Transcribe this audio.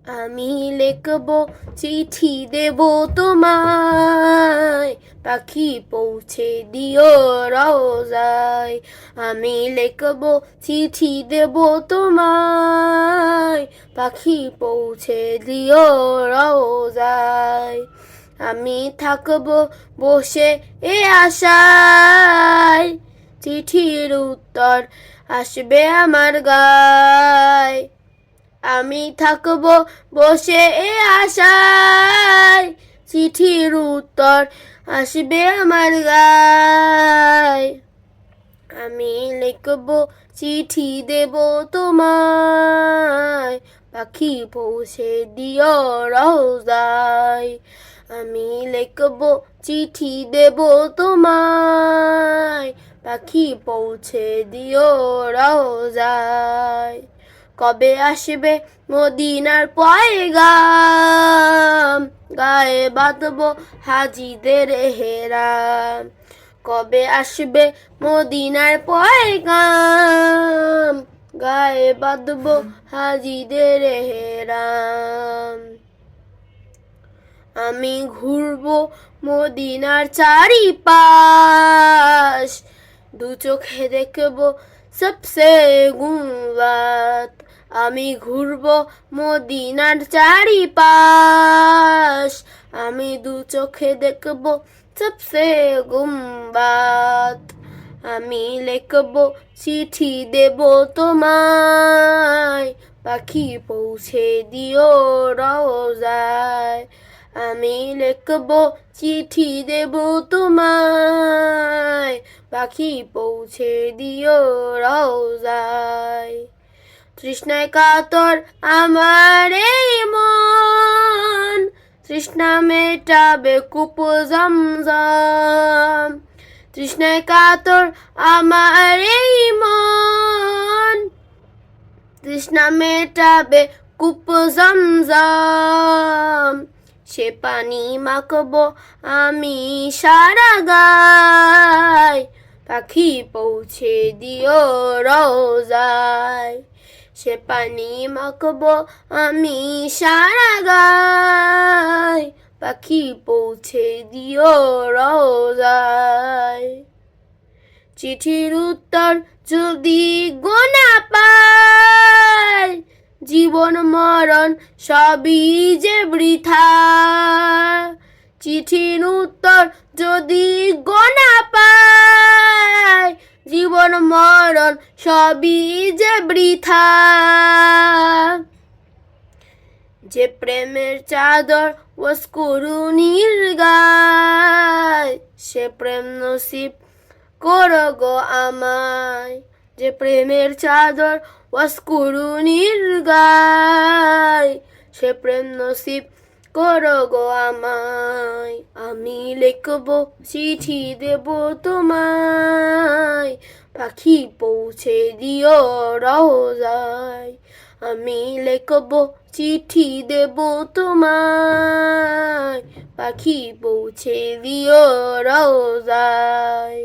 আমি লিখব চিঠি দেব তোমায়, পাখি পৌঁছে দিও রওজায়। আমি লিখব চিঠি দেব তোমায়, পাখি পৌঁছে দিও রওজায়। আমি থাকব বসে এ আশায়, চিঠির উত্তর আসবে আমার গায়। আমি থাকব বসে এ আশায়, চিঠির উত্তর আসবে আমার গায়। আমি লিখব চিঠি দেব তোমায়, পাখি পৌঁছে দিও রওজায়। আমি লিখব চিঠি দেব তোমায়, পাখি পৌঁছে দিও রওজায়। কবে আসবে মদিনার পয়গাম, গায়ে বাঁধব হাজিদের এহরাম। কবে আসবে মদিনার পয়গাম, গায়ে বাঁধব হাজিদের এহরাম। আমি ঘুরবো মদিনার চারিপাশ, দু চোখে দেখব সবসে গুণবাত। আমি ঘুরবো মদিনার চারিপাশ, আমি দু চোখে দেখব সবসে গুণবাত। আমি লিখব চিঠি দেব তোমায়, পাখি পৌঁছে দিও রওজায়। আমি লিখব চিঠি দেব তোমায়, পাখি পৌঁছে দিও রওজায়। তৃষ্ণায় কাতর আমার এই মন, তৃষ্ণা মেটাবে কূপ জমজম। তৃষ্ণায় কাতর আমার এই মন, তৃষ্ণা মেটাবে কূপ জমজম। সে পানি মাখব আমি সারা গায়, পাখি পৌঁছে দিও রওজায়। সে পানি মাখব আমি সারা গায়, পাখি পৌঁছে দিও রওজায়। চিঠির উত্তর যদি গোনা পায়, জীবন মরণ সবই যে বৃথা। চিঠির উত্তর যদি গোনা পায়, জীবন মরণ সবই যে বৃথা। যে প্রেমের চাদর ওয়াসকরুনির গায়, সে প্রেম নসিব করো গো আমায়। যে প্রেমের চাদর ওয়াসকরুনির গায়, সে প্রেম নসিব করো গো আমায়। আমি লিখব চিঠি দেব তোমায়, পাখি পৌঁছে দিও রওজায়। আমি লিখব চিঠি দেব তোমায়, পাখি পৌঁছে দিও রওজায়।